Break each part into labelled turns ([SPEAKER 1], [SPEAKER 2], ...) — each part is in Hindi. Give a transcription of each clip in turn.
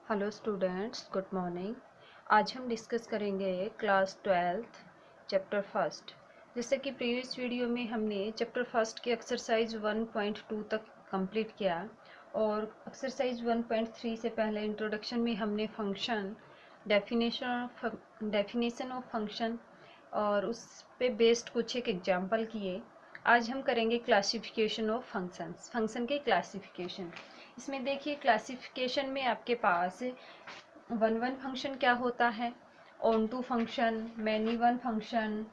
[SPEAKER 1] Hello students, good morning. आज हम डिस्कस करेंगे क्लास 12th चैप्टर फर्स्ट। जैसे कि प्रीवियस वीडियो में हमने चैप्टर फर्स्ट की एक्सरसाइज 1.2 तक कंप्लीट किया और एक्सरसाइज 1.3 से पहले इंट्रोडक्शन में हमने फंक्शन, डेफिनेशन ऑफ फंक्शन और उस पे बेस्ड कुछ एक एग्जांपल किए। आज हम करेंगे क्लासिफिकेशन ऑफ फंक्शंस, फंक्शन के क्लासिफिकेशन। इसमें देखिए क्लासिफिकेशन में आपके पास वन फंक्शन क्या होता है, onto function, many one function,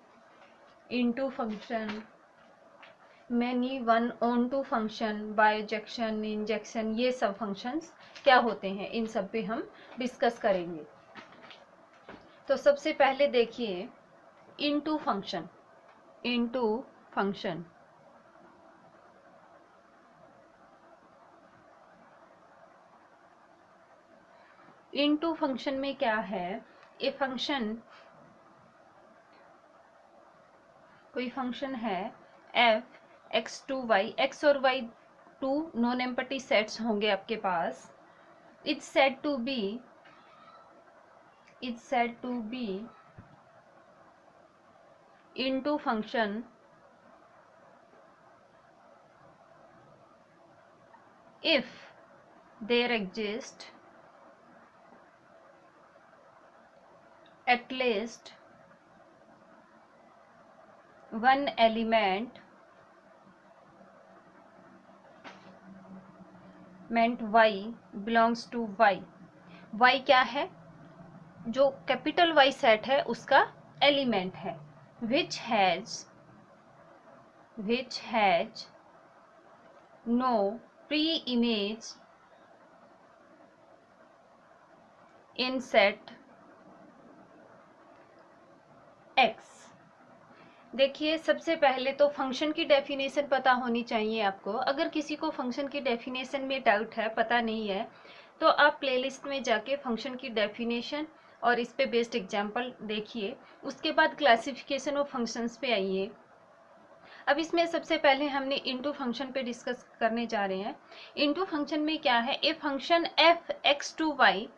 [SPEAKER 1] into function, many one onto function, bijection, injection, ये सब फंक्शंस क्या होते हैं, इन सब पे हम डिस्कस करेंगे। तो सबसे पहले देखिए into function. Into function into function में क्या है, ए फंक्शन, कोई फंक्शन है f x to y, x और y two non empty sets होंगे आपके पास। It's said to be into function if there exist at least one element meant y belongs to y। y क्या है, जो कैपिटल Y सेट है उसका एलिमेंट है। which has no pre-image in set x। देखिए सबसे पहले तो फंक्शन की डेफिनेशन पता होनी चाहिए आपको। अगर किसी को फंक्शन की डेफिनेशन में डाउट है, पता नहीं है, तो आप प्लेलिस्ट में जाके फंक्शन की डेफिनेशन और इस पे बेस्ड एग्जांपल देखिए। उसके बाद क्लासिफिकेशन ऑफ फंक्शंस पे आइए। अब इसमें सबसे पहले हमने इनटू फंक्शन पे डिस्कस करने जा रहे हैं। इनटू फंक्शन में क्या है, a function F X to Y,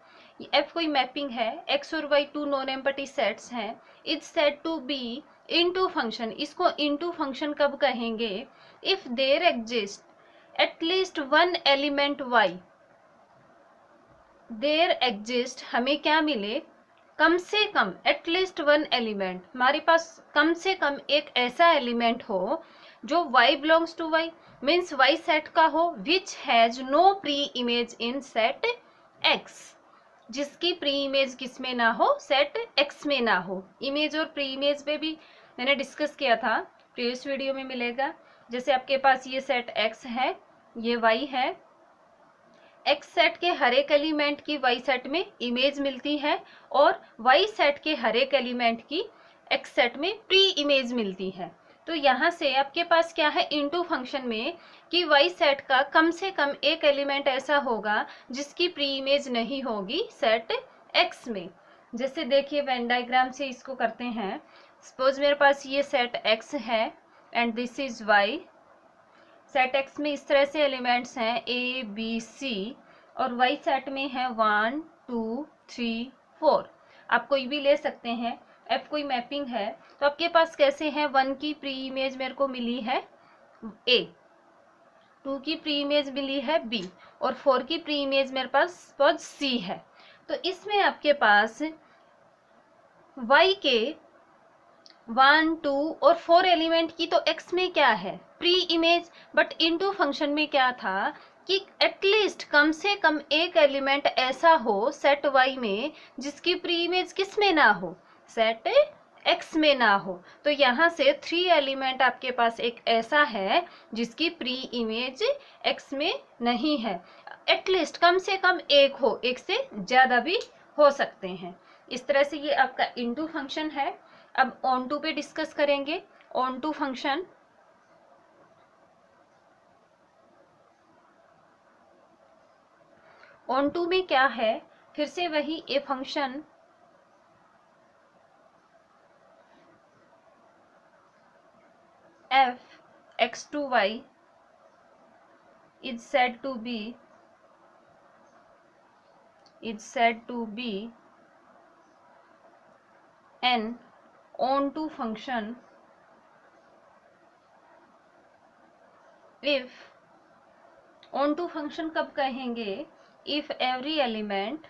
[SPEAKER 1] F कोई मैपिंग है, एक्स और Y two non empty sets हैं, is said to be into function. इसको इनटू फंक्शन कब कहेंगे, if there exist at least one element Y. There exist हमें क्या मिले, कम से कम, एटलीस्ट वन एलिमेंट, हमारे पास कम से कम एक ऐसा एलिमेंट हो जो y belongs to y, means y set का हो, which has no pre image in set x, जिसकी प्री इमेज किस में ना हो, सेट x में ना हो। इमेज और प्री इमेज पे भी मैंने डिस्कस किया था, प्रीवियस वीडियो में मिलेगा। जैसे आपके पास ये सेट x है, ये y है, x सेट के हर एक एलिमेंट की y सेट में इमेज मिलती है और y सेट के हर एक एलिमेंट की x सेट में प्री इमेज मिलती है। तो यहाँ से आपके पास क्या है इनटू फंक्शन में, कि y सेट का कम से कम एक एलिमेंट ऐसा होगा जिसकी प्री इमेज नहीं होगी सेट x में। जैसे देखिए वेन डायग्राम से इसको करते हैं। सपोज मेरे पास ये सेट x है and this is y। Set x में इस तरह से एलिमेंट्स हैं ए बी सी, और वाई सेट में है 1 2 3 4। आप कोई भी ले सकते हैं। एफ कोई मैपिंग है, तो आपके पास कैसे है, 1 की प्री इमेज मेरे को मिली है ए, 2 की प्री इमेज मिली है बी, और 4 की प्री इमेज मेरे पास सी है। तो इसमें आपके पास वाई के 1 2 और 4 एलिमेंट की तो x में क्या है, pre image. But into function में क्या था कि एटलीस्ट कम से कम एक एलिमेंट ऐसा हो सेट y में जिसकी प्री इमेज किस में ना हो, सेट x में ना हो। तो यहाँ से 3 एलिमेंट आपके पास एक ऐसा है जिसकी प्री इमेज x में नहीं है। एटलीस्ट कम से कम एक हो, एक से ज़्यादा भी हो सकते हैं। इस तरह से ये आपका इनटू फंक्शन है। अब ऑन टू पे डिस्कस करेंगे। Onto function, onto में क्या है, फिर से वही a function F X to Y is said to be is said to be an onto function if onto function कब कहेंगे? if every element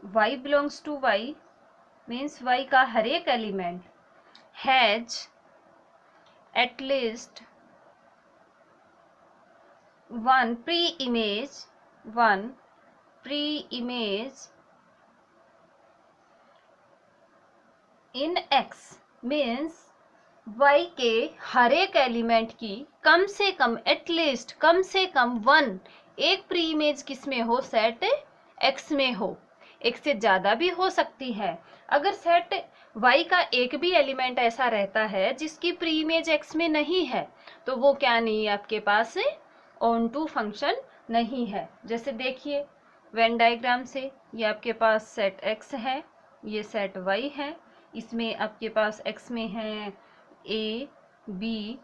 [SPEAKER 1] y belongs to y means y का हर एक element has at least one pre-image in x means y के हर एक एलिमेंट की कम से कम एटलीस्ट कम से कम वन एक प्री इमेज किस में हो? सेट x में हो। एक से ज़्यादा भी हो सकती है। अगर सेट y का एक भी एलिमेंट ऐसा रहता है जिसकी प्री इमेज x में नहीं है तो वो क्या नहीं है आपके पास? ऑन टू फंक्शन नहीं है। जैसे देखिए वेन डायग्राम से, ये आपके पास सेट x है, ये सेट y है, इसमें आपके पास x में है a b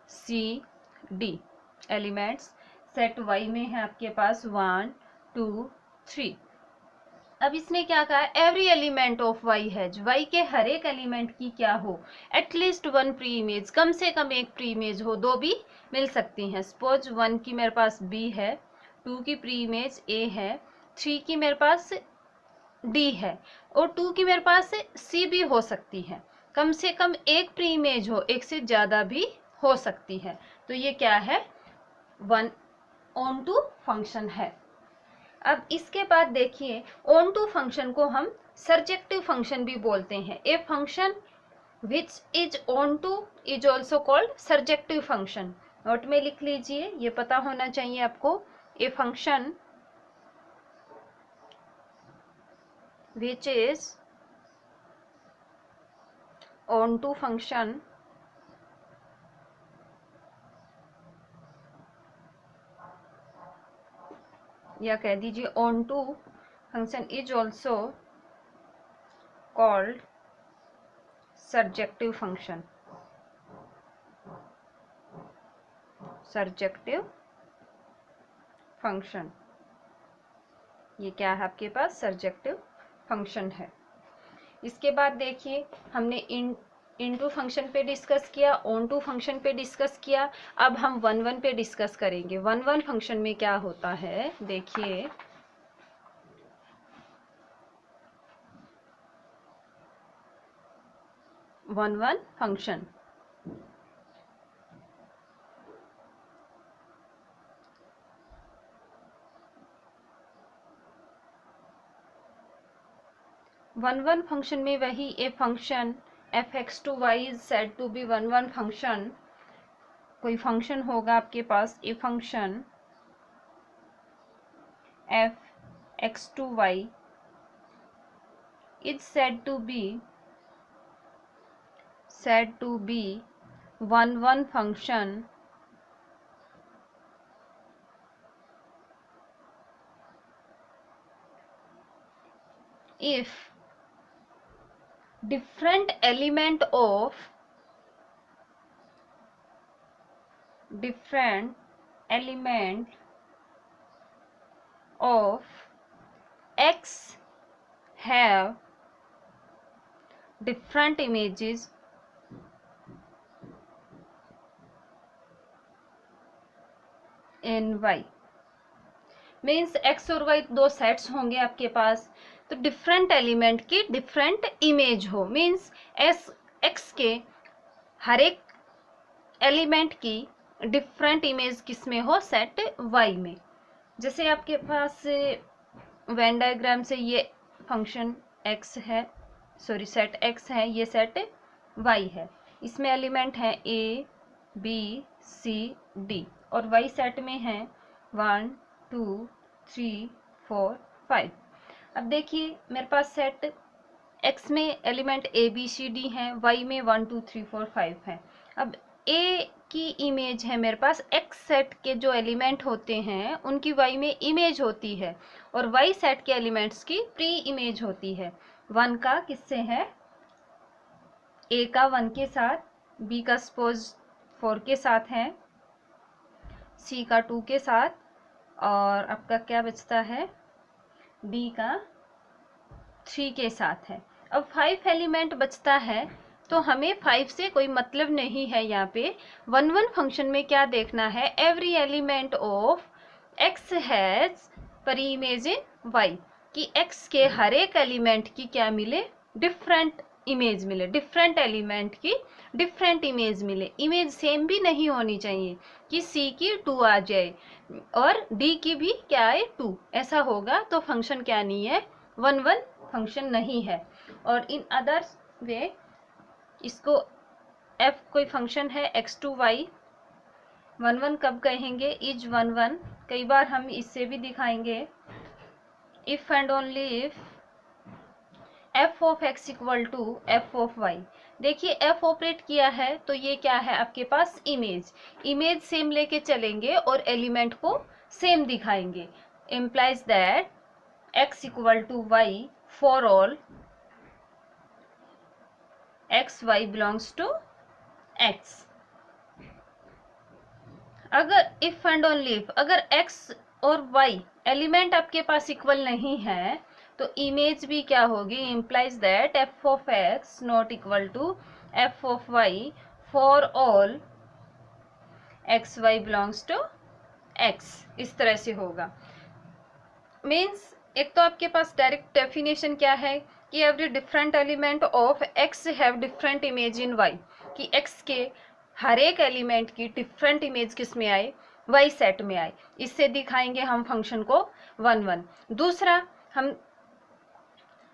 [SPEAKER 1] c d elements, set y में है आपके पास 1 2 3। अब इसने क्या कहा? एवरी एलिमेंट ऑफ y है, y के हर एक एलिमेंट की क्या हो? एटलीस्ट वन प्री इमेज, कम से कम एक प्री इमेज हो, दो भी मिल सकती हैं। सपोज 1 की मेरे पास b है, 2 की प्री इमेज a है, 3 की मेरे पास d है और 2 की मेरे पास c भी हो सकती है। कम से कम एक प्री इमेज हो, एक से ज़्यादा भी हो सकती है। तो ये क्या है? वन ऑन टू फंक्शन है। अब इसके बाद देखिए ऑन टू फंक्शन को हम सर्जेक्टिव फंक्शन भी बोलते हैं। A function which is onto is also called surjective function. Note में लिख लीजिए, ये पता होना चाहिए आपको। A function which is onto function या कह दीजिए onto function is also called surjective function. Surjective function ये क्या है आपके पास? सर्जेक्टिव फंक्शन है। इसके बाद देखिए हमने इनटू फंक्शन पे डिस्कस किया, ऑन टू फंक्शन पे डिस्कस किया। अब हम 1 पे डिस्कस करेंगे। 1 फंक्शन में क्या होता है देखिए। वन फंक्शन वन फंक्शन में वही a function f(x) to y is said to be one function. कोई फंक्शन होगा आपके पास a function f(x) to y is said to be one function if different element of x have different images in y। Means x और y दो सेट्स होंगे आपके पास, तो डिफरेंट एलिमेंट की डिफरेंट इमेज हो। मीन्स x के हर एक एलिमेंट की डिफरेंट इमेज किस में हो? सेट y में। जैसे आपके पास वेन डायग्राम से ये फंक्शन x है, सॉरी सेट x है, ये सेट y है। इसमें एलिमेंट है a b c d और y सेट में है 1 2 3 4 5। अब देखिए मेरे पास सेट x में element a b c d हैं, y में 1 2 3 4 5 है। अब a की इमेज है मेरे पास, x सेट के जो एलिमेंट होते हैं उनकी y में इमेज होती है और y सेट के एलिमेंट्स की प्री इमेज होती है। 1 का किससे है? a का 1 के साथ, b का सपोज 4 के साथ है, सी का 2 के साथ, और आपका क्या बचता है, डी का 3 के साथ है। अब 5 एलिमेंट बचता है, तो हमें 5 से कोई मतलब नहीं है। यहाँ पे 1-1 फंक्शन में क्या देखना है, every element of x has परी इमेज इन y, कि x के हर एक एलिमेंट की क्या मिले, डिफरेंट इमेज मिले, डिफरेंट एलिमेंट की डिफरेंट इमेज मिले। इमेज सेम भी नहीं होनी चाहिए कि c की 2 आ जाए और d की भी क्या है 2, ऐसा होगा तो फंक्शन क्या नहीं है, 1-1 फंक्शन नहीं है। और इन अदर वे इसको f कोई फंक्शन है x टू y, 1-1 कब कहेंगे, इज 1-1। कई बार हम इससे भी दिखाएंगे, if and only if f of x equal to f of y। देखिए f ऑपरेट किया है तो ये क्या है आपके पास, इमेज, इमेज सेम लेके चलेंगे और एलिमेंट को सेम दिखाएंगे। Implies that x equal to y for all X Y belongs to X. अगर इफ एंड ओनली इफ, अगर x और y एलिमेंट आपके पास इक्वल नहीं है तो इमेज भी क्या होगी, implies that f of x not equal to f of y for all X Y belongs to x। इस तरह से होगा। मीन्स एक तो आपके पास डायरेक्ट डेफिनेशन क्या है कि every different element of x have different image in y, कि x के हर एक एलिमेंट की डिफरेंट इमेज किस में आए, y सेट में आए। इससे दिखाएंगे हम फंक्शन को 1-1। दूसरा, हम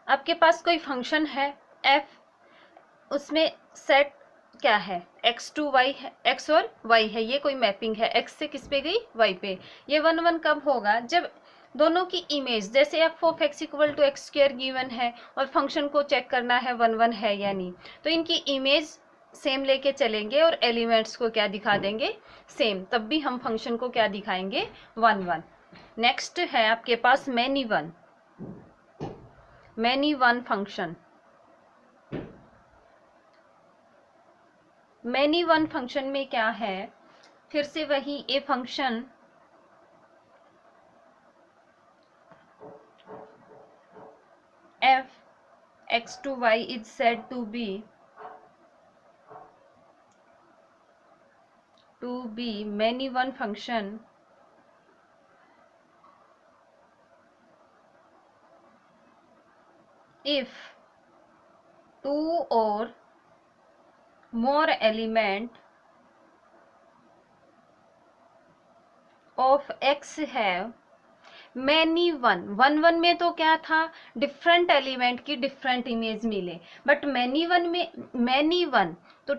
[SPEAKER 1] आपके पास कोई फंक्शन है f, उसमें सेट क्या है, x टू y है, x और y है, ये कोई मैपिंग है, x से किस पे गई, y पे। ये 1-1 कब होगा, जब दोनों की इमेज, जैसे f of x equal to X square given है और फंक्शन को चेक करना है 1-1 है या नहीं, तो इनकी इमेज सेम लेके चलेंगे और एलिमेंट्स को क्या दिखा देंगे, सेम, तब भी हम फंक्शन को क्या दिखाएंगे, 1-1। नेक्स्ट है आपके पास many one function. Many one function में क्या है, फिर से वही a function f x to y is said to be many one function if two or more element of x have many one में तो क्या था, डिफरेंट एलिमेंट की डिफरेंट इमेज मिले, बट मैनी वन तो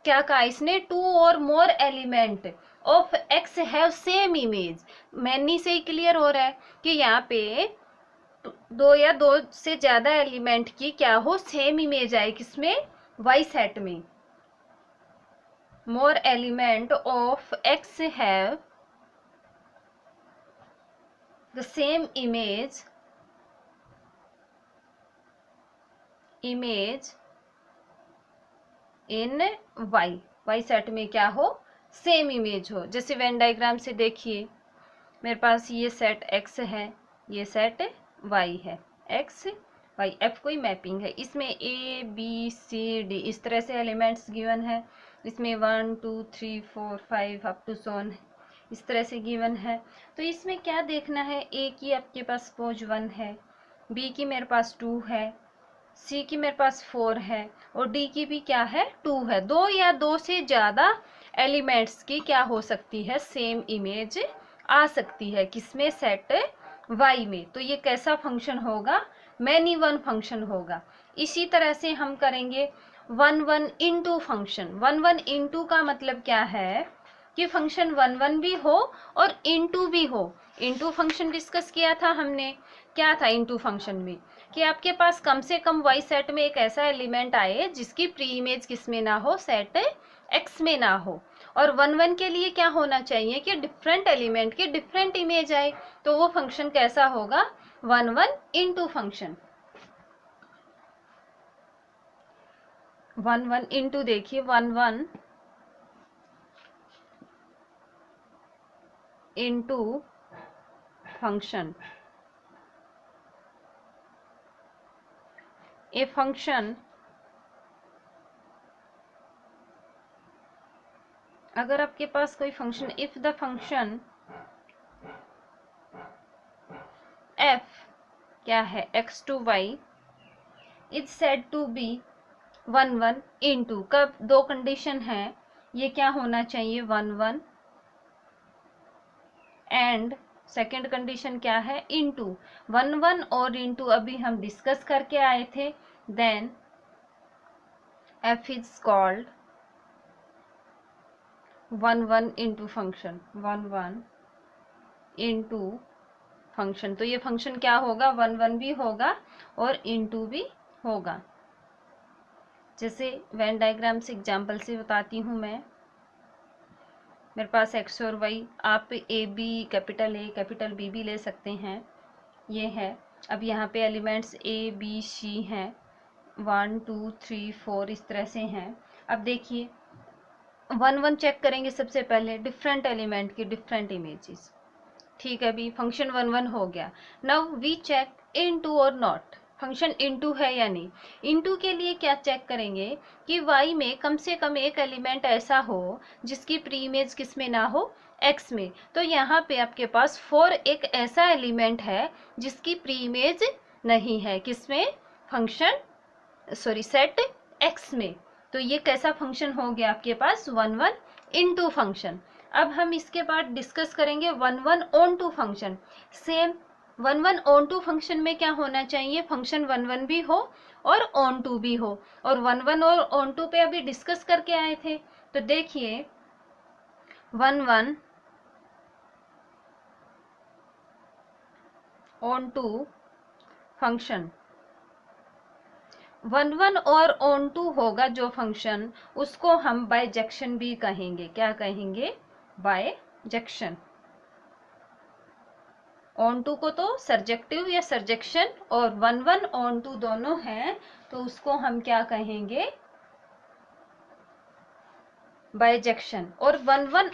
[SPEAKER 1] क्या कहा इसने, 2 और मोर element of x have same image. Many से ही क्लियर हो रहा है कि यहाँ पे 2 या 2 से ज्यादा एलिमेंट की क्या हो, सेम इमेज आए, किसमें, वाई सेट में। मोर element of x have the same image in y set में क्या हो, सेम इमेज हो। जैसे वेन डायग्राम से देखिए, मेरे पास ये सेट x है, ये सेट y है, x y, f कोई मैपिंग है, इसमें a b c d इस तरह से एलिमेंट्स गिवन है, इसमें 1 2 3 4 5 अप टू सोन इस तरह से गिवन है। तो इसमें क्या देखना है, a की आपके पास पोज 1 है, b की मेरे पास 2 है, c की मेरे पास 4 है और d की भी क्या है, 2 है। 2 या 2 से ज़्यादा एलिमेंट्स की क्या हो सकती है, सेम इमेज आ सकती है, किसमें, सेट y में। तो ये कैसा फंक्शन होगा, मैनी वन फंक्शन होगा। इसी तरह से हम करेंगे 1-1 इंटू फंक्शन। 1-1 इंटू का मतलब क्या है कि फंक्शन 1-1 भी हो और इंटू भी हो। इंटू फंक्शन डिस्कस किया था हमने, क्या था इंटू फंक्शन में, कि आपके पास कम से कम वाई सेट में एक ऐसा एलिमेंट आए जिसकी प्री इमेज किस में ना हो, सेट एक्स में ना हो। और 1-1 के लिए क्या होना चाहिए कि डिफरेंट एलिमेंट की डिफरेंट इमेज आए, तो वो फंक्शन कैसा होगा, 1-1 इंटू फंक्शन। 1-1 इंटू, देखिए 1-1 into function. A function, अगर आपके पास कोई function, if the function f क्या है x to y is said to be 1 into, कब दो कंडीशन है, ये क्या होना चाहिए 1 एंड सेकेंड कंडीशन क्या है इंटू 1 और इंटू अभी हम डिस्कस करके आए थे, then f is called 1 into function, 1 into function. तो ये फंक्शन क्या होगा 1 भी होगा और इंटू भी होगा। जैसे वेन डायग्राम से एग्जाम्पल से बताती हूँ मैं, मेरे पास x और y, आप ए बी कैपिटल बी भी ले सकते हैं, ये है। अब यहाँ पे एलिमेंट्स a b c हैं, 1 2 3 4 इस तरह से हैं। अब देखिए 1 चेक करेंगे सबसे पहले, डिफरेंट एलिमेंट की डिफरेंट इमेजेस, ठीक है। अभी फंक्शन 1 हो गया। नाउ वी चेक इनटू और नॉट, फंक्शन इनटू है या नहीं। इनटू के लिए क्या चेक करेंगे कि y में कम से कम एक एलिमेंट ऐसा हो जिसकी प्री इमेज किस में ना हो, x में। तो यहाँ पे आपके पास 4 एक ऐसा एलिमेंट है जिसकी प्री इमेज नहीं है, किसमें, फंक्शन सेट x में। तो ये कैसा फंक्शन हो गया आपके पास 1 इंटू फंक्शन। अब हम इसके बाद डिस्कस करेंगे 1 onto function. Same 1 onto function में क्या होना चाहिए, फंक्शन 1 भी हो और ऑन टू भी हो। और 1 और ऑन टू पे अभी डिस्कस करके आए थे। तो देखिए 1 ऑन टू फंक्शन, 1 और ऑन टू होगा जो फंक्शन, उसको हम बायजेक्शन भी कहेंगे। क्या कहेंगे, बायजेक्शन। ऑन टू को तो सर्जेक्टिव या सर्जेक्शन, और 1 ऑन टू दोनों हैं तो उसको हम क्या कहेंगे, बायजेक्शन। और 1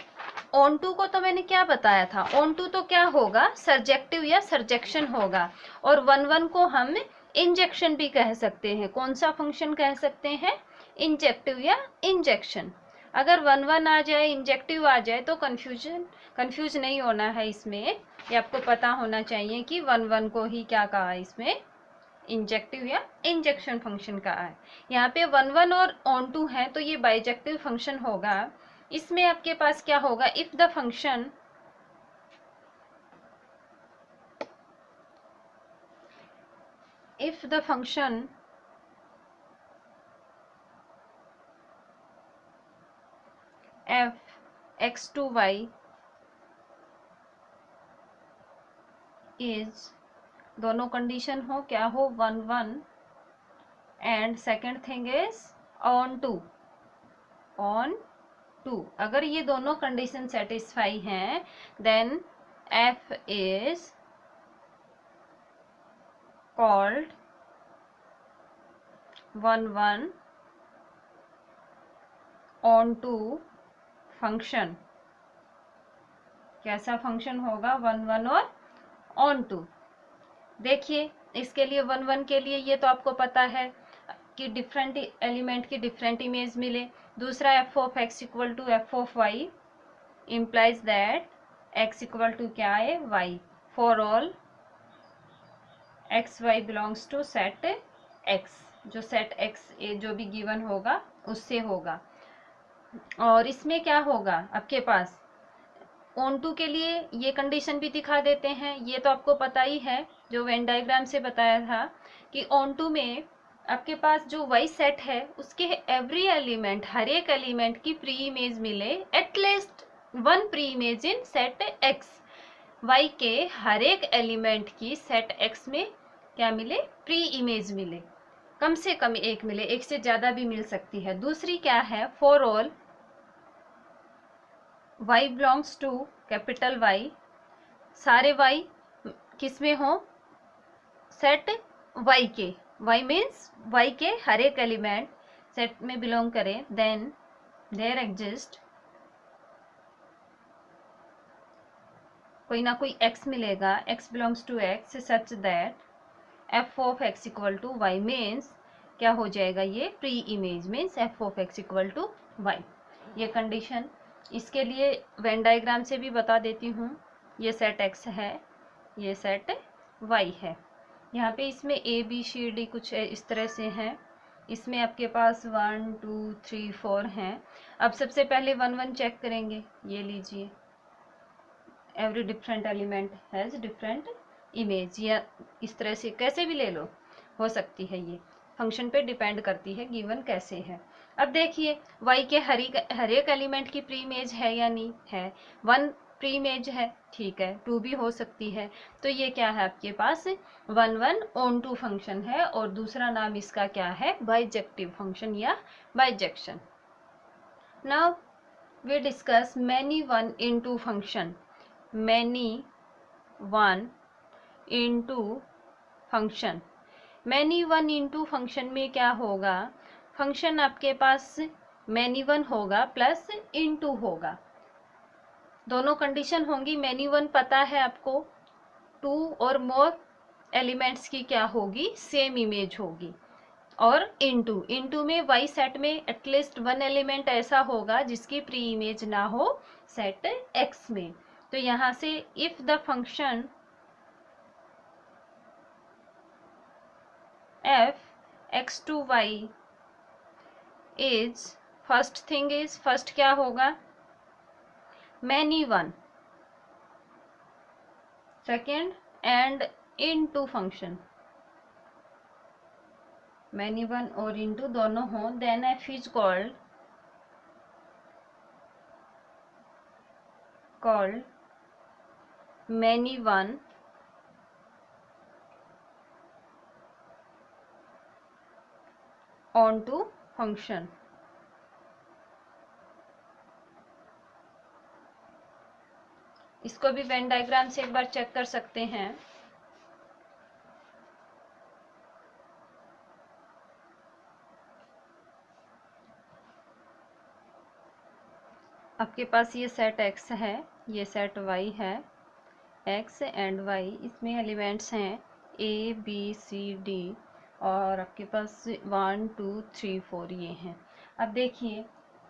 [SPEAKER 1] ऑन टू को तो मैंने क्या बताया था, ऑन टू तो क्या होगा, सर्जेक्टिव या सर्जेक्शन होगा। और 1 को हम इंजेक्शन भी कह सकते हैं। कौन सा फंक्शन कह सकते हैं, इंजेक्टिव या इंजेक्शन। अगर 1 आ जाए, इंजेक्टिव आ जाए तो कंफ्यूज नहीं होना है इसमें। ये आपको पता होना चाहिए कि 1 को ही क्या कहा है इसमें, इंजेक्टिव या इंजेक्शन फंक्शन का है। यहाँ पे 1 और ऑन टू है तो ये बाइजेक्टिव फंक्शन होगा। इसमें आपके पास क्या होगा, if the function f x to y is, दोनों कंडीशन हो क्या हो 1 and second thing is onto. अगर ये दोनों कंडीशन सेटिस्फाई हैं then f is called 1 onto function. कैसा फंक्शन होगा, 1 और ऑन टू। देखिए इसके लिए 1 के लिए ये तो आपको पता है कि डिफरेंट एलिमेंट की डिफरेंट इमेज मिले। दूसरा f of x equal to f of y implies that x equal to क्या है, y, for all x y belongs to set x, जो सेट x जो भी गिवन होगा उससे होगा। और इसमें क्या होगा आपके पास, ऑन टू के लिए ये कंडीशन भी दिखा देते हैं। ये तो आपको पता ही है, जो वेन डायग्राम से बताया था कि ऑन टू में आपके पास जो वाई सेट है उसके एवरी एलिमेंट, हर एक एलिमेंट की प्री इमेज मिले, at least 1 pre image in set X. Y के हर एक एलिमेंट की सेट एक्स में क्या मिले, प्री इमेज मिले, कम से कम एक मिले, एक से ज्यादा भी मिल सकती है। दूसरी क्या है, for all y belongs to capital Y, सारे y किस में हो, सेट y के, y मीन्स y के हर एक एलिमेंट सेट में बिलोंग करें, देन देयर एग्जिस्ट कोई ना कोई x मिलेगा, x belongs to x such that f of x equal to y means क्या हो जाएगा, ये preimage means f of x equal to y। ये कंडीशन, इसके लिए वेन डायग्राम से भी बता देती हूँ। ये सेट x है, ये सेट y है। यहाँ पे इसमें a b c d कुछ इस तरह से हैं। इसमें आपके पास 1 2 3 4 हैं। अब सबसे पहले 1 1 चेक करेंगे। ये लीजिए, every different element has different image, या इस तरह से कैसे भी ले लो, हो सकती है। ये फंक्शन पे डिपेंड करती है गिवन कैसे है। अब देखिए y के हर एक एलिमेंट की प्री इमेज है या नहीं है। 1 प्री इमेज है, ठीक है, 2 भी हो सकती है। तो ये क्या है आपके पास 1 1 ऑन टू फंक्शन है, और दूसरा नाम इसका क्या है, बाइजेक्टिव फंक्शन या bijection. Now we discuss many one into function. Many one into function, many one into function में क्या होगा, फंक्शन आपके पास मैनी वन होगा प्लस इनटू होगा, दोनों कंडीशन होंगी। मैनी वन पता है आपको, 2 और मोर एलिमेंट्स की क्या होगी, सेम इमेज होगी। और इनटू में वाई सेट में एटलीस्ट 1 एलिमेंट ऐसा होगा जिसकी प्री इमेज ना हो सेट एक्स में। तो यहाँ से if the function f x to y is, first thing is, first क्या होगा, many one, second and into function, many one और इनटू दोनों हो, then f is called many one onto function. इसको भी वेन डायग्राम से एक बार चेक कर सकते हैं। आपके पास ये सेट x है, ये सेट y है, x एंड y, इसमें एलिमेंट्स हैं a b c d, और आपके पास 1 2 3 4 ये हैं। अब देखिए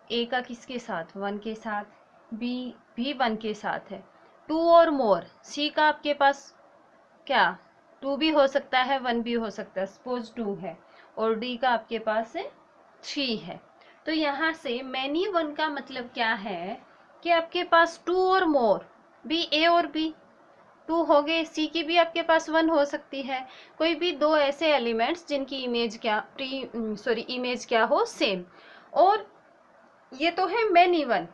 [SPEAKER 1] a का किसके साथ, 1 के साथ, b भी 1 के साथ है, 2 और मोर, c का आपके पास क्या 2 भी हो सकता है 1 भी हो सकता है, सपोज 2 है, और d का आपके पास 3 है। तो यहाँ से मैनी वन का मतलब क्या है कि आपके पास 2 और मोर, भी a और b 2 हो गए, सी की भी आपके पास 1 हो सकती है, कोई भी 2 ऐसे एलिमेंट्स जिनकी इमेज क्या इमेज क्या हो, सेम। और ये तो है मैनी वन।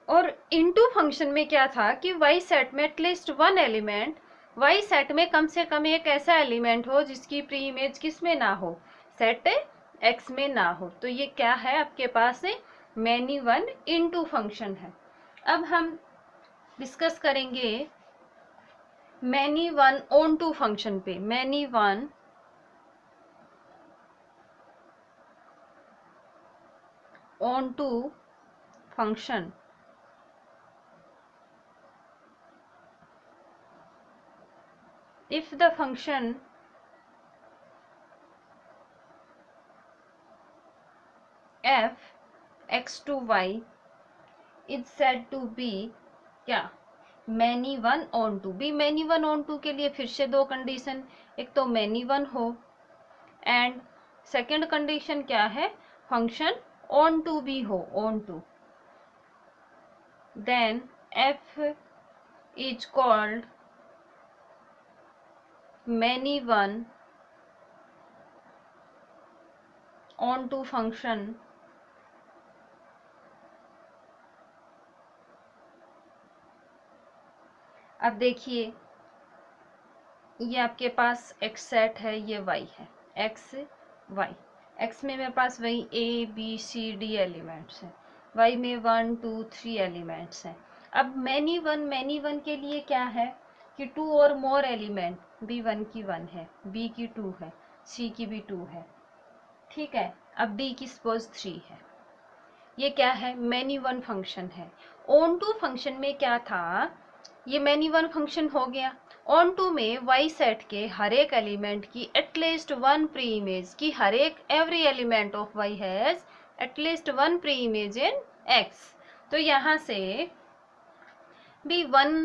[SPEAKER 1] और इनटू फंक्शन में क्या था कि वाई सेट में एटलीस्ट 1 एलिमेंट, वाई सेट में कम से कम एक ऐसा एलिमेंट हो जिसकी प्री इमेज किस में ना हो, सेट एक्स में ना हो। तो ये क्या है आपके पास मैनी वन इनटू फंक्शन है। अब हम डिस्कस करेंगे many one onto function पे। Many one onto function, if the function f x to y is said to be क्या, मैनी वन ऑन टू। भी मैनी वन ऑन टू के लिए फिर से 2 कंडीशन, एक तो मैनी वन हो एंड सेकेंड कंडीशन क्या है, फंक्शन ऑन टू भी हो, onto. Then f is called many one onto function अब देखिए ये आपके पास x सेट है, ये y है, x y, x में मेरे पास वही a b c d elements हैं, y में 1 2 3 एलिमेंट्स हैं। अब मैनी वन के लिए क्या है कि 2 और मोर एलिमेंट, b 1 की 1 है, b की 2 है, c की भी 2 है, ठीक है। अब d की सपोज 3 है। ये क्या है, मैनी वन फंक्शन है। ऑन टू फंक्शन में क्या था ये मैनी वन फंक्शन हो गया। ऑन टू में वाई सेट के हर एक एलिमेंट की एटलीस्ट वन प्री इमेज की, हर एक every element of Y has at least one pre image in X. तो यहाँ से भी 1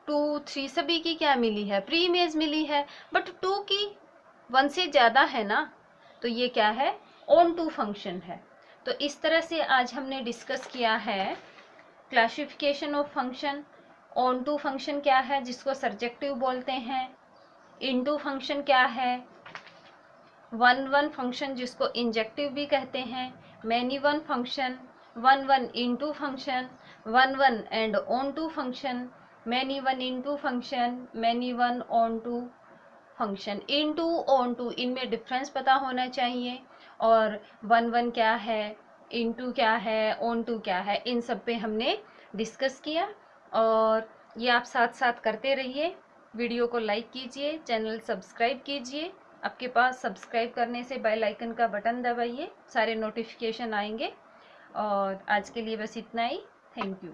[SPEAKER 1] 2 3 सभी की क्या मिली है, प्री इमेज मिली है, बट 2 की 1 से ज़्यादा है ना, तो ये क्या है, ऑन टू फंक्शन है। तो इस तरह से आज हमने डिस्कस किया है classification of function. Onto function क्या है जिसको सर्जेक्टिव बोलते हैं, इनटू फंक्शन क्या है, वन वन फंक्शन जिसको इंजेक्टिव भी कहते हैं, many one function, one one into function, one one and onto function, many one into function, many one onto function. Into onto इनमें डिफरेंस पता होना चाहिए, और वन वन क्या है, इनटू क्या है, ऑन टू क्या है, इन सब पे हमने डिस्कस किया। और ये आप साथ साथ करते रहिए। वीडियो को लाइक कीजिए, चैनल सब्सक्राइब कीजिए। आपके पास सब्सक्राइब करने से बेल आइकन का बटन दबाइए, सारे नोटिफिकेशन आएंगे। और आज के लिए बस इतना ही। Thank you.